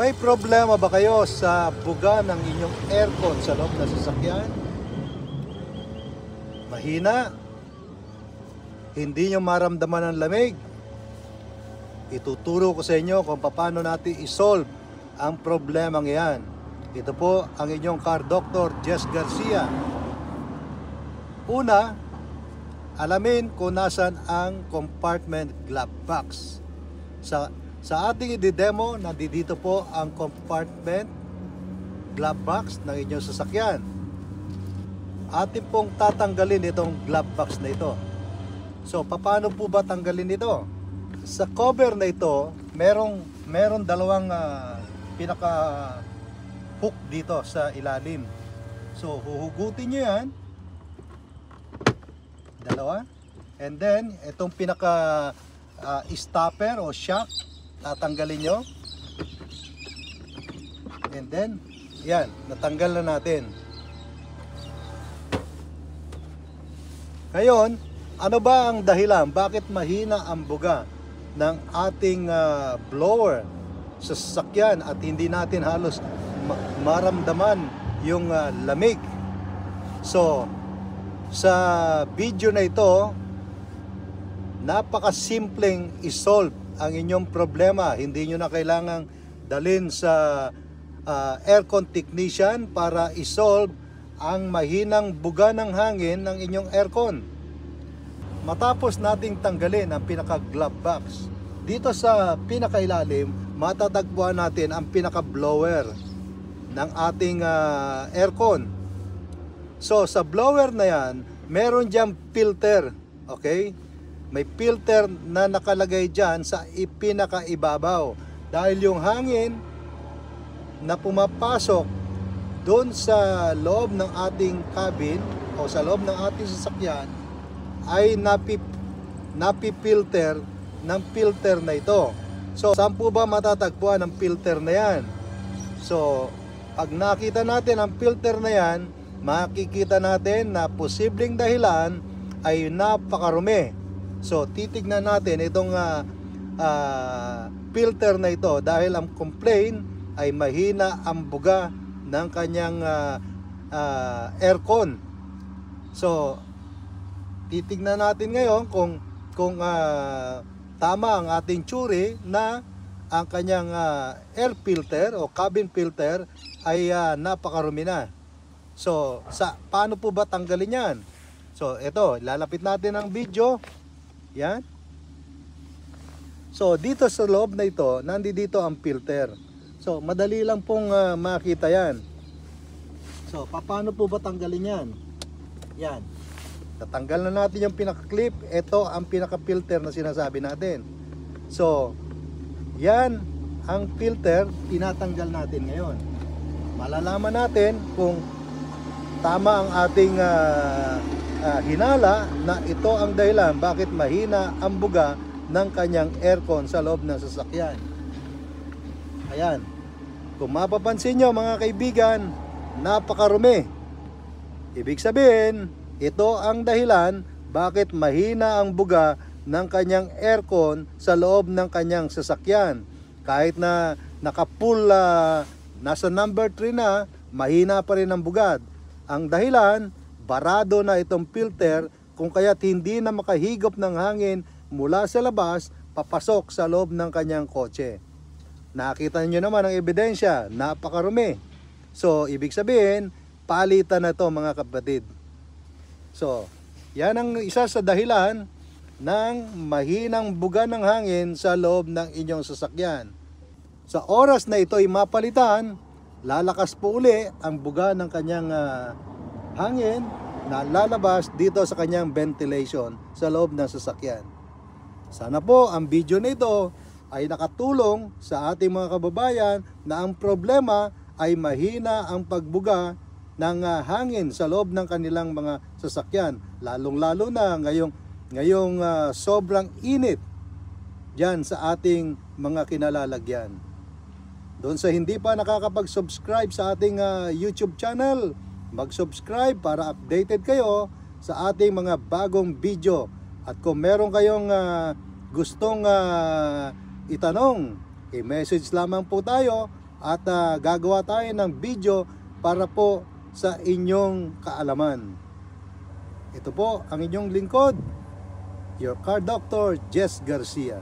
May problema ba kayo sa buga ng inyong aircon sa loob ng sasakyan? Mahina? Hindi nyo maramdaman ang lamig? Ituturo ko sa inyo kung paano natin isolve ang problemang iyan. Ito po ang inyong car doctor, Jess Garcia. Una, alamin kung nasan ang compartment glove box. Sa ating i-demo, nandito po ang compartment glove box ng inyong sasakyan. Atin pong tatanggalin itong glove box na ito. So, paano po ba tanggalin ito? Sa cover na ito, meron dalawang pinaka hook dito sa ilalim. So, huhugutin nyo yan. Dalawa. And then, itong pinaka stopper o shock, tatanggalin nyo. And then, yan, natanggal na natin. Ngayon, ano ba ang dahilan? Bakit mahina ang buga ng ating blower sa sasakyan at hindi natin halos maramdaman yung lamig? So, sa video na ito, napakasimpleng isolve ang inyong problema. Hindi nyo na kailangang dalhin sa aircon technician para isolve ang mahinang buga ng hangin ng inyong aircon. Matapos nating tanggalin ang pinaka glove box, dito sa pinakailalim matatagpuan natin ang pinaka blower ng ating aircon. So sa blower na yan, meron diyang filter, okay? May filter na nakalagay dyan sa pinakaibabaw. Dahil yung hangin na pumapasok doon sa loob ng ating cabin o sa loob ng ating sasakyan ay napipilter ng filter na ito. So, saan po ba matatagpuan ang filter na yan? So, pag nakita natin ang filter na yan, makikita natin na posibleng dahilan ay napakarumi. So, titignan natin itong filter na ito dahil ang complaint ay mahina ang buga ng kanyang aircon. So, titignan natin ngayon kung tama ang ating tsuri na ang kanyang air filter o cabin filter ay napakarumi na. So, paano po ba tanggalin yan? So, ito, lalapit natin ang video. Yan. So, dito sa loob na ito, nandito ang filter. So, madali lang pong makita yan. So, paano po ba tanggalin yan? Yan. Tatanggal na natin yung pinaka-clip. Ito ang pinaka-filter na sinasabi natin. So, yan ang filter, tinatanggal natin ngayon. Malalaman natin kung tama ang ating hinala na ito ang dahilan bakit mahina ang buga ng kanyang aircon sa loob ng sasakyan. Ayan. Kung mapapansin nyo mga kaibigan, napakarumi. Ibig sabihin, ito ang dahilan bakit mahina ang buga ng kanyang aircon sa loob ng kanyang sasakyan. Kahit na naka-full, nasa number 3 na, mahina pa rin ang bugad. Ang dahilan, barado na itong filter kung kaya't hindi na makahigop ng hangin mula sa labas papasok sa loob ng kanyang kotse. Nakita nyo naman ang ebidensya, napakarumi. So, ibig sabihin, palitan na ito mga kapatid. So, yan ang isa sa dahilan ng mahinang buga ng hangin sa loob ng inyong sasakyan. Sa oras na ito ay mapalitan, lalakas po uli ang buga ng kanyang hangin na lalabas dito sa kanyang ventilation sa loob ng sasakyan. Sana po ang video na ito ay nakatulong sa ating mga kababayan na ang problema ay mahina ang pagbuga ng hangin sa loob ng kanilang mga sasakyan. Lalong-lalo na ngayong sobrang init dyan sa ating mga kinalalagyan. Doon sa hindi pa nakakapag-subscribe sa ating YouTube channel, mag-subscribe para updated kayo sa ating mga bagong video. At kung meron kayong gustong itanong, i-message lamang po tayo at gagawa tayo ng video para po sa inyong kaalaman. Ito po ang inyong lingkod, your car doctor, Jess Garcia.